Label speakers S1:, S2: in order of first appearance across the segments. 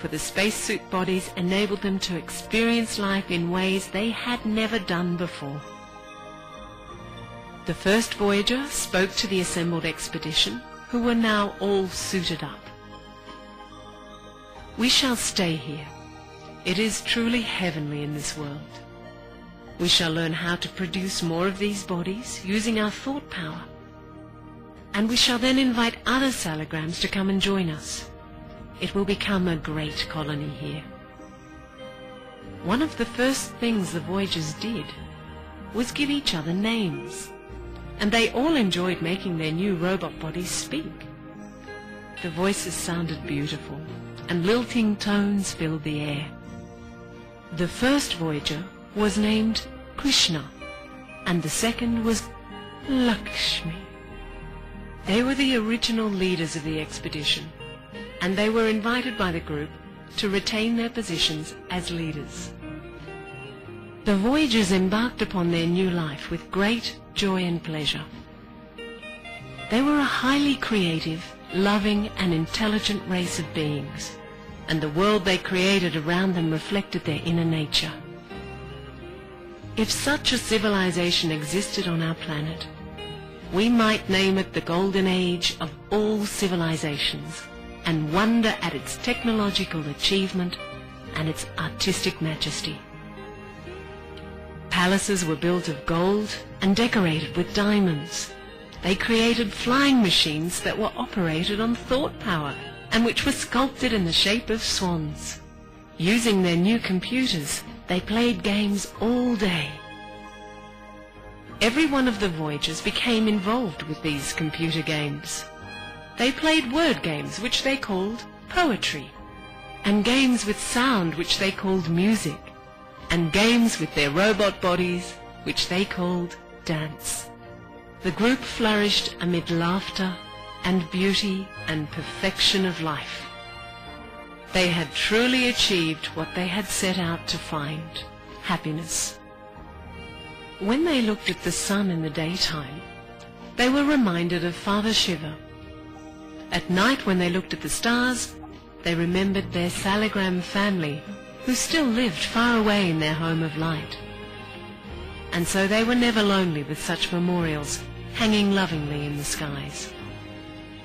S1: for the spacesuit bodies enabled them to experience life in ways they had never done before. The first Voyager spoke to the assembled expedition, who were now all suited up. "We shall stay here. It is truly heavenly in this world. We shall learn how to produce more of these bodies using our thought power. And we shall then invite other salograms to come and join us. It will become a great colony here." One of the first things the Voyagers did was give each other names, and they all enjoyed making their new robot bodies speak. The voices sounded beautiful, and lilting tones filled the air. The first Voyager was named Krishna, and the second was Lakshmi. They were the original leaders of the expedition, and they were invited by the group to retain their positions as leaders. The Voyagers embarked upon their new life with great joy and pleasure. They were a highly creative, loving and intelligent race of beings, and the world they created around them reflected their inner nature. If such a civilization existed on our planet, we might name it the Golden Age of all civilizations, and wonder at its technological achievement and its artistic majesty. Palaces were built of gold and decorated with diamonds. They created flying machines that were operated on thought power and which were sculpted in the shape of swans. Using their new computers, they played games all day. Every one of the Voyagers became involved with these computer games. They played word games, which they called poetry, and games with sound, which they called music, and games with their robot bodies, which they called dance. The group flourished amid laughter and beauty and perfection of life. They had truly achieved what they had set out to find, happiness. When they looked at the sun in the daytime, they were reminded of Father Shiva. At night, when they looked at the stars, they remembered their Salagram family, who still lived far away in their home of light. And so they were never lonely with such memorials hanging lovingly in the skies.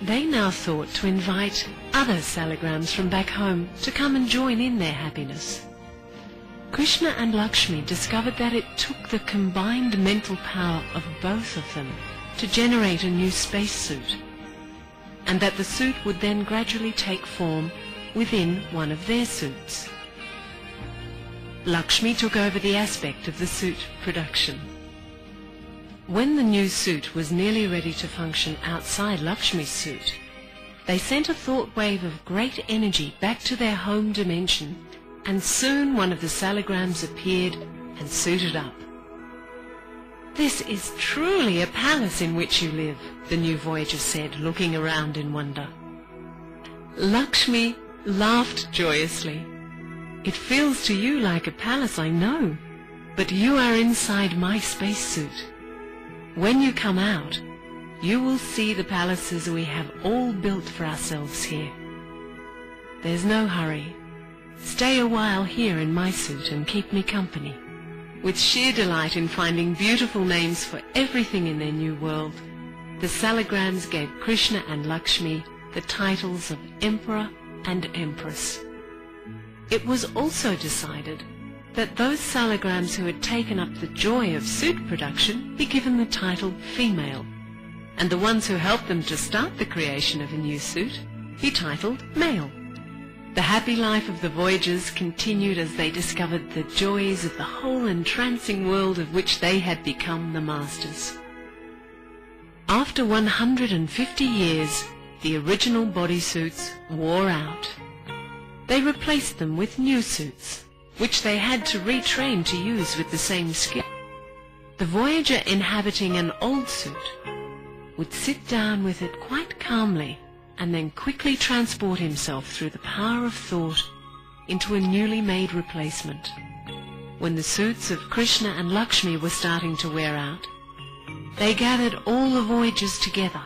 S1: They now thought to invite other Salagrams from back home to come and join in their happiness. Krishna and Lakshmi discovered that it took the combined mental power of both of them to generate a new spacesuit, and that the suit would then gradually take form within one of their suits. Lakshmi took over the aspect of the suit production. When the new suit was nearly ready to function outside Lakshmi's suit, they sent a thought wave of great energy back to their home dimension, and soon one of the Salagrams appeared and suited up. "This is truly a palace in which you live," the new Voyager said, looking around in wonder. Lakshmi laughed joyously. "It feels to you like a palace, I know, but you are inside my spacesuit. When you come out, you will see the palaces we have all built for ourselves here. There's no hurry. Stay a while here in my suit and keep me company." With sheer delight in finding beautiful names for everything in their new world, the Salagrams gave Krishna and Lakshmi the titles of Emperor and Empress. It was also decided that those Salagrams who had taken up the joy of suit production be given the title Female, and the ones who helped them to start the creation of a new suit be titled Male. The happy life of the Voyagers continued as they discovered the joys of the whole entrancing world of which they had become the masters. After 150 years, the original bodysuits wore out. They replaced them with new suits, which they had to retrain to use with the same skill. The Voyager inhabiting an old suit would sit down with it quite calmly and then quickly transport himself through the power of thought into a newly made replacement. When the suits of Krishna and Lakshmi were starting to wear out, they gathered all the Voyagers together.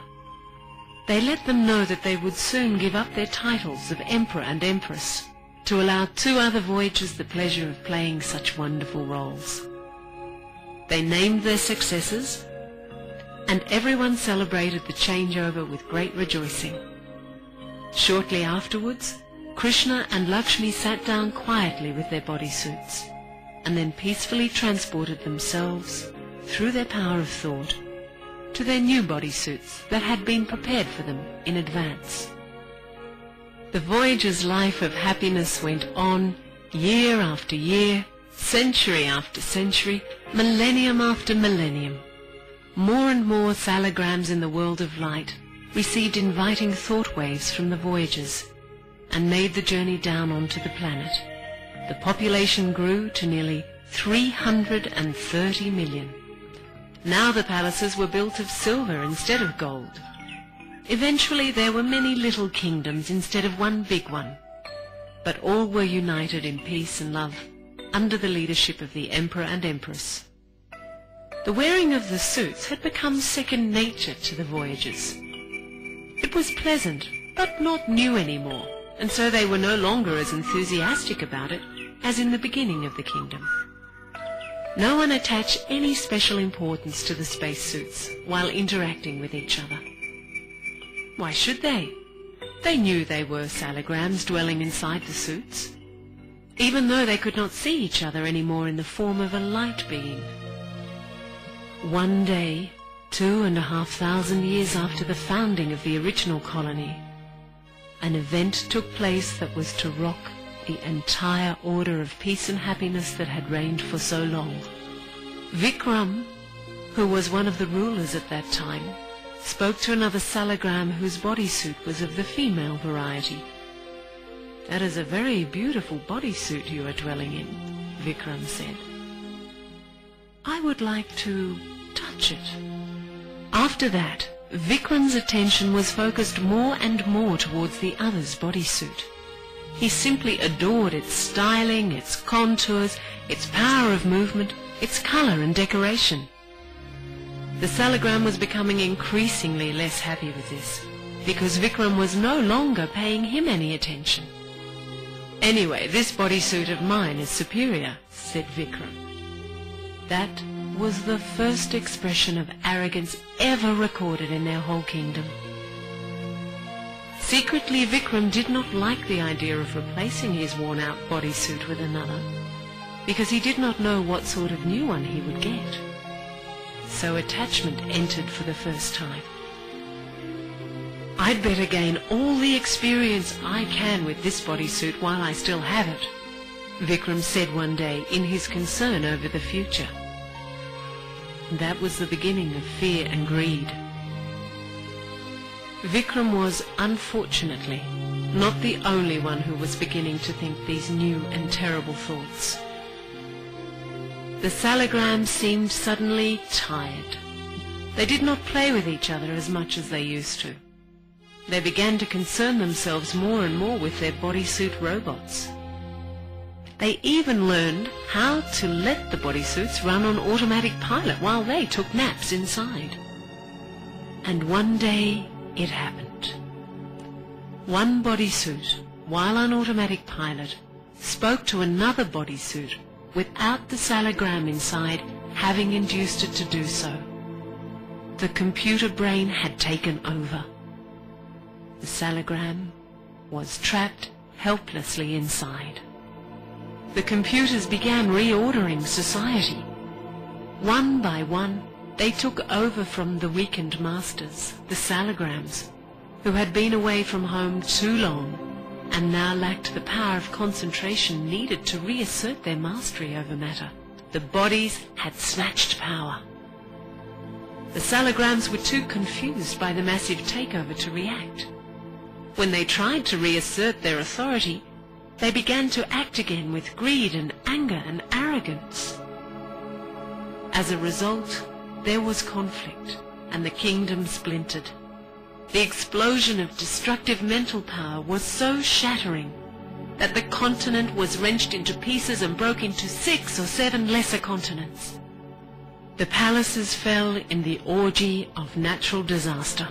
S1: They let them know that they would soon give up their titles of Emperor and Empress to allow 2 other voyagers the pleasure of playing such wonderful roles. They named their successors, and everyone celebrated the changeover with great rejoicing. Shortly afterwards, Krishna and Lakshmi sat down quietly with their bodysuits, and then peacefully transported themselves, through their power of thought, to their new bodysuits that had been prepared for them in advance. The voyager's life of happiness went on year after year, century after century, millennium after millennium. More and more salagrams in the world of light received inviting thought waves from the voyagers and made the journey down onto the planet. The population grew to nearly 330 million. Now the palaces were built of silver instead of gold. Eventually there were many little kingdoms instead of one big one, but all were united in peace and love under the leadership of the Emperor and Empress. The wearing of the suits had become second nature to the voyagers. It was pleasant, but not new anymore, and so they were no longer as enthusiastic about it as in the beginning of the kingdom. No one attached any special importance to the spacesuits while interacting with each other. Why should they? They knew they were salagrams dwelling inside the suits, even though they could not see each other anymore in the form of a light being. One day, 2,500 years after the founding of the original colony, an event took place that was to rock the entire order of peace and happiness that had reigned for so long. Vikram, who was one of the rulers at that time, spoke to another salagram whose bodysuit was of the female variety. "That is a very beautiful bodysuit you are dwelling in," Vikram said. "I would like to touch it." After that, Vikram's attention was focused more and more towards the other's bodysuit. He simply adored its styling, its contours, its power of movement, its color and decoration. The salagram was becoming increasingly less happy with this, because Vikram was no longer paying him any attention. "Anyway, this bodysuit of mine is superior," said Vikram. That was the first expression of arrogance ever recorded in their whole kingdom. Secretly, Vikram did not like the idea of replacing his worn-out bodysuit with another, because he did not know what sort of new one he would get. So attachment entered for the first time. "I'd better gain all the experience I can with this bodysuit while I still have it," Vikram said one day in his concern over the future. That was the beginning of fear and greed. Vikram was, unfortunately, not the only one who was beginning to think these new and terrible thoughts. The salagrams seemed suddenly tired. They did not play with each other as much as they used to. They began to concern themselves more and more with their bodysuit robots. They even learned how to let the bodysuits run on automatic pilot while they took naps inside. And one day it happened. One bodysuit, while on automatic pilot, spoke to another bodysuit without the salagram inside having induced it to do so. The computer brain had taken over. The salagram was trapped helplessly inside. The computers began reordering society. One by one, they took over from the weakened masters, the salagrams, who had been away from home too long and now lacked the power of concentration needed to reassert their mastery over matter. The bodies had snatched power. The salagrams were too confused by the massive takeover to react. When they tried to reassert their authority, they began to act again with greed and anger and arrogance. As a result, there was conflict, and the kingdom splintered. The explosion of destructive mental power was so shattering that the continent was wrenched into pieces and broke into 6 or 7 lesser continents. The palaces fell in the orgy of natural disaster.